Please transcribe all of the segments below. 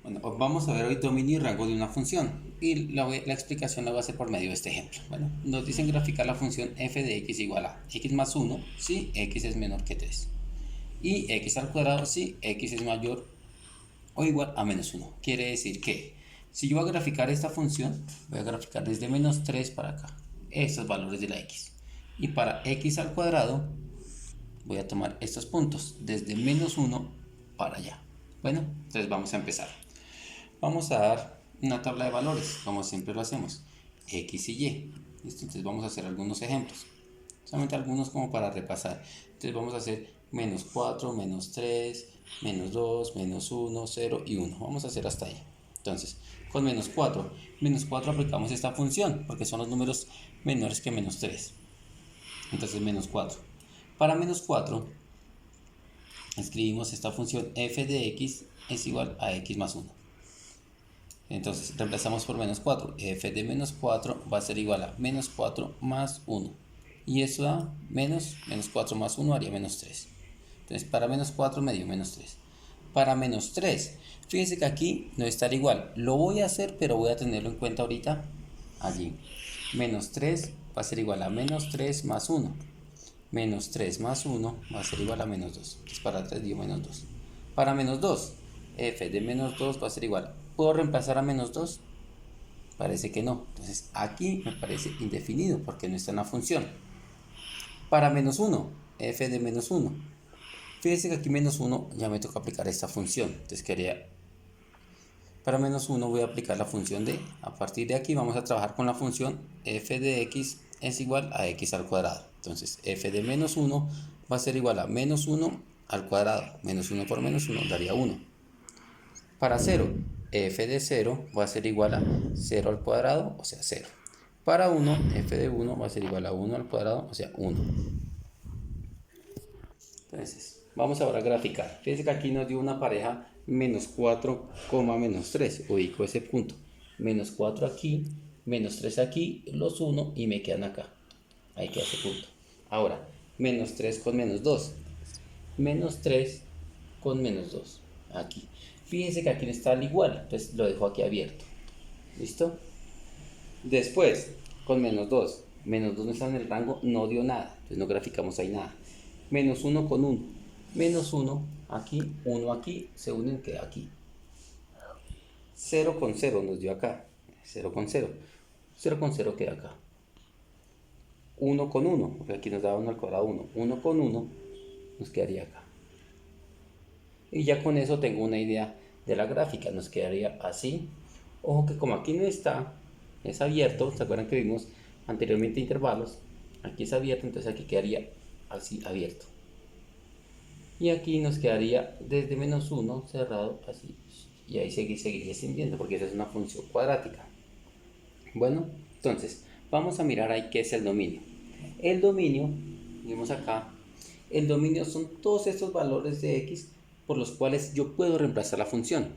Bueno, vamos a ver hoy dominio y rango de una función y la explicación la voy a hacer por medio de este ejemplo. Bueno, nos dicen graficar la función f de x igual a x más 1 si x es menor que 3 y x al cuadrado si x es mayor o igual a menos 1. Quiere decir que si yo voy a graficar esta función, voy a graficar desde menos 3 para acá, estos valores de la x. Y para x al cuadrado voy a tomar estos puntos desde menos 1 para allá. Bueno, entonces vamos a empezar. Vamos a dar una tabla de valores, como siempre lo hacemos, x y y. ¿Listo? Entonces vamos a hacer algunos ejemplos, solamente algunos como para repasar. Entonces vamos a hacer menos 4, menos 3, menos 2, menos 1, 0 y 1. Vamos a hacer hasta ahí. Entonces, con menos 4 aplicamos esta función, porque son los números menores que menos 3. Entonces menos 4. Para menos 4, escribimos esta función f de x es igual a x más 1. Entonces reemplazamos por menos 4. F de menos 4 va a ser igual a menos 4 más 1. Y eso da menos 4 más 1 haría menos 3. Entonces para menos 4 me dio menos 3. Para menos 3, fíjense que aquí no estará igual. Lo voy a hacer, pero voy a tenerlo en cuenta ahorita allí. Menos 3 va a ser igual a menos 3 más 1. Menos 3 más 1 va a ser igual a menos 2. Entonces para 3 dio menos 2. Para menos 2, f de menos 2 va a ser igual. ¿Puedo reemplazar a menos 2? Parece que no. Entonces aquí me parece indefinido porque no está en la función. Para menos 1, f de menos 1. Fíjense que aquí menos 1 ya me toca aplicar esta función. Entonces para menos 1 voy a aplicar la función de, a partir de aquí vamos a trabajar con la función f de x es igual a x al cuadrado. Entonces f de menos 1 va a ser igual a menos 1 al cuadrado. Menos 1 por menos 1 daría 1. Para 0, f de 0 va a ser igual a 0 al cuadrado, o sea 0. Para 1, f de 1 va a ser igual a 1 al cuadrado, o sea 1. Entonces, vamos ahora a graficar. Fíjense que aquí nos dio una pareja menos 4, menos 3. Ubico ese punto. Menos 4 aquí, menos 3 aquí, los 1 y me quedan acá. Ahí queda ese punto. Ahora, menos 3 con menos 2. Menos 3 con menos 2. Aquí. Fíjense que aquí no está al igual, entonces lo dejo aquí abierto. ¿Listo? Después, con menos 2. Menos 2 no está en el rango, no dio nada. Entonces no graficamos ahí nada. Menos 1 con 1. Menos 1 aquí, 1 aquí, se unen, queda aquí. 0 con 0 nos dio acá. 0 con 0. 0 con 0 queda acá. 1 con 1, porque aquí nos da 1 al cuadrado 1. 1 con 1 nos quedaría acá. Y ya con eso tengo una idea de la gráfica. Nos quedaría así. Ojo que como aquí no está, es abierto. ¿Se acuerdan que vimos anteriormente intervalos? Aquí es abierto, entonces aquí quedaría así abierto. Y aquí nos quedaría desde menos 1 cerrado así. Y ahí seguiría extendiendo porque esa es una función cuadrática. Bueno, entonces vamos a mirar ahí qué es el dominio. El dominio, vimos acá, el dominio son todos estos valores de x por los cuales yo puedo reemplazar la función.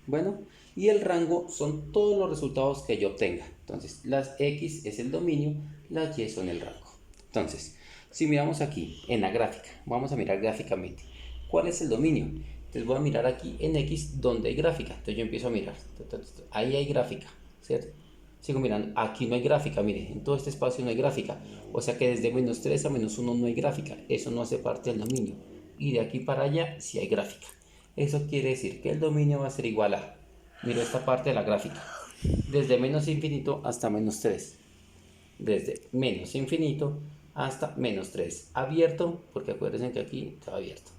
Bueno, y el rango son todos los resultados que yo obtenga. Entonces, las x es el dominio, las y son el rango. Entonces, si miramos aquí en la gráfica, vamos a mirar gráficamente. ¿Cuál es el dominio? Entonces voy a mirar aquí en x donde hay gráfica. Entonces yo empiezo a mirar. Ahí hay gráfica, ¿cierto? Sigo mirando, aquí no hay gráfica, mire, en todo este espacio no hay gráfica. O sea que desde menos 3 a menos 1 no hay gráfica. Eso no hace parte del dominio. Y de aquí para allá sí hay gráfica. Eso quiere decir que el dominio va a ser igual a, mira esta parte de la gráfica, desde menos infinito hasta menos 3. Desde menos infinito hasta menos 3. Abierto, porque acuérdense que aquí está abierto.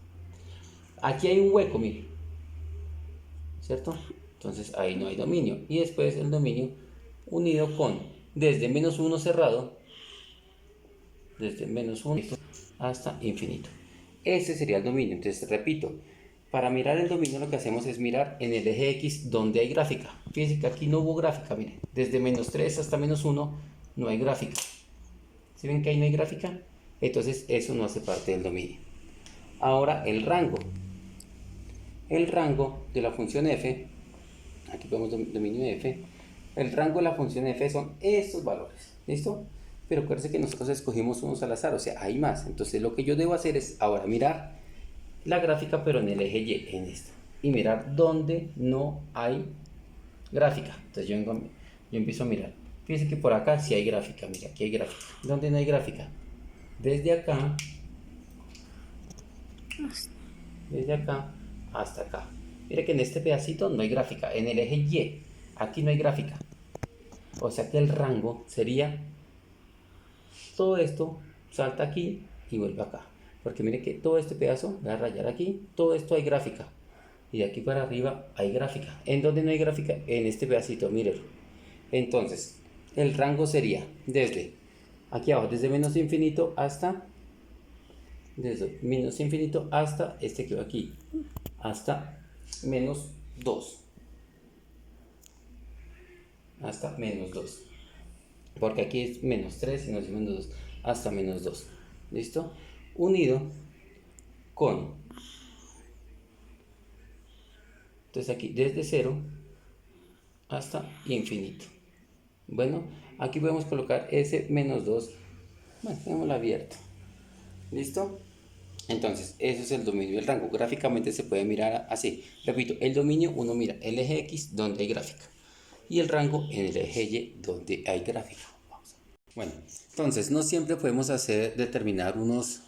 Aquí hay un hueco, mire, ¿cierto? Entonces ahí no hay dominio. Y después el dominio unido con desde menos 1 cerrado, desde menos 1 hasta infinito. Ese sería el dominio. Entonces repito, para mirar el dominio lo que hacemos es mirar en el eje X donde hay gráfica. Fíjense que aquí no hubo gráfica, miren, desde menos 3 hasta menos 1 no hay gráfica. ¿Sí ven que ahí no hay gráfica? Entonces eso no hace parte del dominio. Ahora el rango. El rango de la función f, aquí vemos dominio f, el rango de la función f son estos valores, ¿listo? Pero acuérdense que nosotros escogimos unos al azar, o sea, hay más. Entonces lo que yo debo hacer es ahora mirar la gráfica, pero en el eje y, en esta. y mirar dónde no hay gráfica. Entonces yo empiezo a mirar. Fíjense que por acá sí hay gráfica, mira, aquí hay gráfica. ¿Dónde no hay gráfica? Desde acá hasta acá. Mire que en este pedacito no hay gráfica, en el eje Y, aquí no hay gráfica. O sea que el rango sería todo esto, salta aquí y vuelve acá. Porque mire que todo este pedazo, voy a rayar aquí, todo esto hay gráfica. Y de aquí para arriba hay gráfica. ¿En dónde no hay gráfica? En este pedacito, mírenlo. Entonces, el rango sería desde aquí abajo, desde menos infinito hasta este que va aquí, hasta menos 2. Hasta menos 2. Porque aquí es menos 3 y no es menos 2. Hasta menos 2. ¿Listo? Unido con. Entonces aquí desde 0 hasta infinito. Bueno, aquí podemos colocar ese menos 2. Bueno, tenemos abierto. ¿Listo? Entonces, eso es el dominio del rango. Gráficamente se puede mirar así. Repito, el dominio uno mira el eje X donde hay gráfica y el rango en el eje Y donde hay gráfica. Bueno, entonces no siempre podemos determinar unos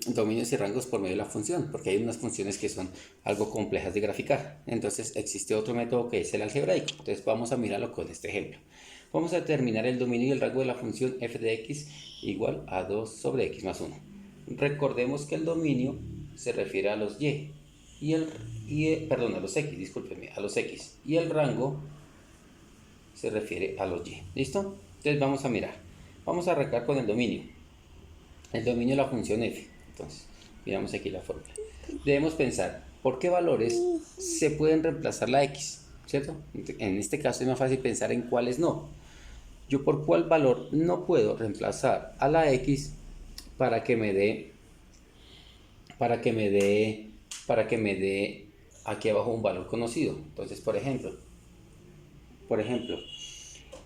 dominios y rangos por medio de la función, porque hay unas funciones que son algo complejas de graficar. Entonces existe otro método que es el algebraico. Entonces vamos a mirarlo con este ejemplo. Vamos a determinar el dominio y el rango de la función f de x igual a 2 sobre x más 1. Recordemos que el dominio se refiere a los y a los x, discúlpenme, a los x, y el rango se refiere a los y. ¿Listo? Entonces vamos a mirar. Vamos a arrancar con el dominio. El dominio de la función f. Entonces, miramos aquí la fórmula. Debemos pensar por qué valores se pueden reemplazar la x, ¿cierto? En este caso es más fácil pensar en cuáles no. Yo por cuál valor no puedo reemplazar a la x para que me dé aquí abajo un valor conocido. Entonces, por ejemplo,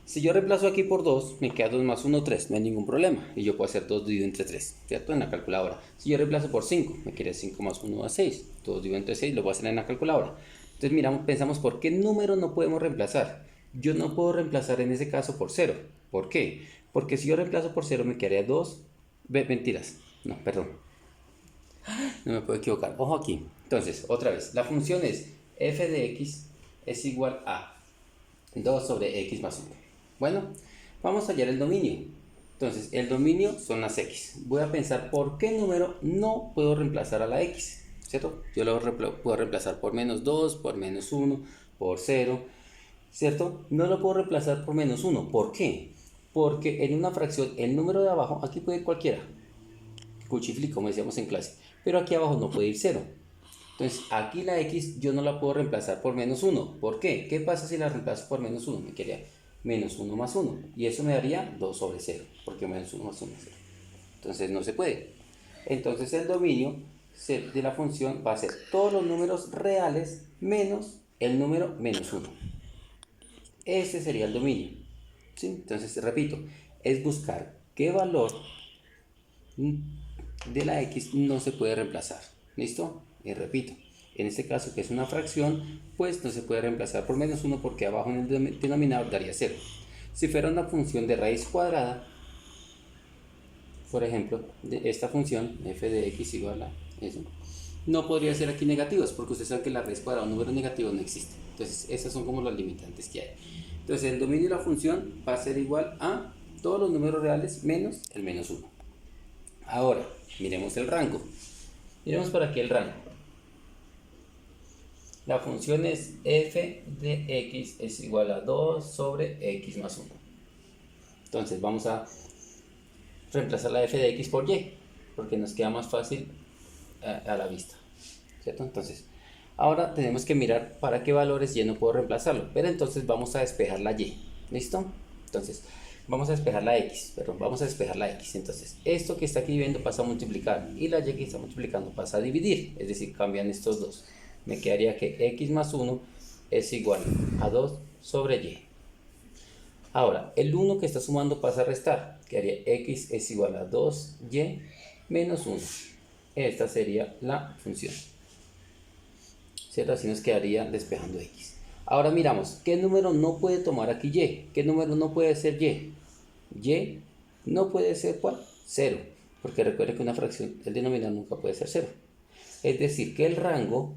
si yo reemplazo aquí por 2, me queda 2 más 1, 3, no hay ningún problema. Y yo puedo hacer 2 dividido entre 3, ¿cierto? En la calculadora. Si yo reemplazo por 5, me queda 5 más 1 da 6. 2 dividido entre 6 lo voy a hacer en la calculadora. Entonces pensamos por qué número no podemos reemplazar. Yo no puedo reemplazar en ese caso por 0. ¿Por qué? Porque si yo reemplazo por 0 me quedaría 2. Mentiras. No, perdón. No me puedo equivocar. Ojo aquí. Entonces, otra vez. La función es f de x es igual a 2 sobre x más 1. Bueno, vamos a hallar el dominio. Entonces, el dominio son las x. Voy a pensar por qué número no puedo reemplazar a la x, ¿cierto? Yo lo puedo reemplazar por menos 2, por menos 1, por 0, ¿cierto? No lo puedo reemplazar por menos 1. ¿Por qué? Porque en una fracción, el número de abajo, aquí puede ir cualquiera. Cuchifli, como decíamos en clase. Pero aquí abajo no puede ir 0. Entonces, aquí la x yo no la puedo reemplazar por menos 1. ¿Por qué? ¿Qué pasa si la reemplazo por menos 1? Me quedaría menos 1 más 1. Y eso me daría 2 sobre 0. Porque menos 1 más 1 es 0. Entonces, no se puede. Entonces, el dominio de la función va a ser todos los números reales menos el número menos 1. Ese sería el dominio. ¿Sí? Entonces, repito, es buscar qué valor de la x no se puede reemplazar. ¿Listo? Y repito, en este caso que es una fracción, pues no se puede reemplazar por menos 1 porque abajo en el denominador daría 0. Si fuera una función de raíz cuadrada, por ejemplo, de esta función f de x igual a eso, no podría ser aquí negativos porque usted sabe que la raíz cuadrada, un número negativo no existe. Entonces esas son como las limitantes que hay. Entonces el dominio de la función va a ser igual a todos los números reales menos el menos 1. Ahora, miremos el rango. Miremos por aquí el rango. La función es f de x es igual a 2 sobre x más 1. Entonces vamos a reemplazar la f de x por y, porque nos queda más fácil a la vista, ¿cierto? Entonces, ahora tenemos que mirar para qué valores y no puedo reemplazarlo, pero entonces vamos a despejar la y, ¿listo? Entonces, vamos a despejar la x, entonces esto que está aquí viendo pasa a multiplicar y la y que está multiplicando pasa a dividir, es decir, cambian estos dos. Me quedaría que x más 1 es igual a 2 sobre y. Ahora, el 1 que está sumando pasa a restar, quedaría x es igual a 2y menos 1. Esta sería la función. ¿cierto? Así nos quedaría despejando x. Ahora miramos, ¿qué número no puede tomar aquí y? ¿Qué número no puede ser y? Y no puede ser ¿cuál? 0, porque recuerde que una fracción, el denominador nunca puede ser 0. Es decir, que el rango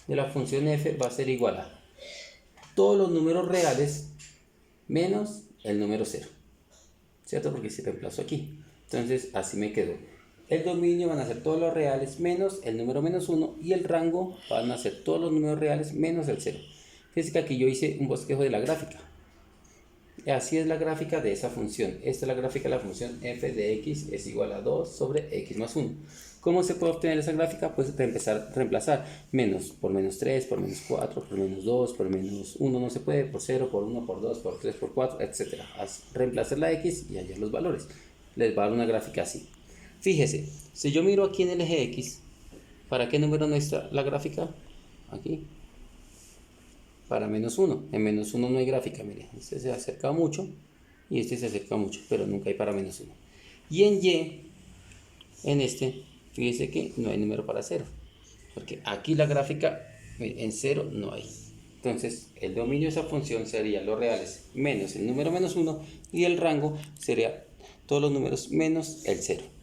de la función f va a ser igual a todos los números reales menos el número 0, ¿cierto? Porque se reemplazó aquí. Entonces así me quedó. El dominio van a ser todos los reales menos el número menos 1 y el rango van a ser todos los números reales menos el 0. Fíjense que aquí yo hice un bosquejo de la gráfica. Así es la gráfica de esa función. Esta es la gráfica de la función f de x es igual a 2 sobre x más 1. ¿Cómo se puede obtener esa gráfica? Pues reemplazar menos por menos 3, por menos 4, por menos 2, por menos 1 no se puede, por 0, por 1, por 2, por 3, por 4, etc. Reemplazar la x y hallar los valores. Les va a dar una gráfica así. Fíjese, si yo miro aquí en el eje x, ¿para qué número no está la gráfica? Aquí. Para menos 1. En menos 1 no hay gráfica, mire. Este se acerca mucho y este se acerca mucho, pero nunca hay para menos 1. Y en y, en este, fíjese que no hay número para 0. Porque aquí la gráfica, mire, en 0 no hay. Entonces, el dominio de esa función sería los reales menos el número menos 1 y el rango sería todos los números menos el 0.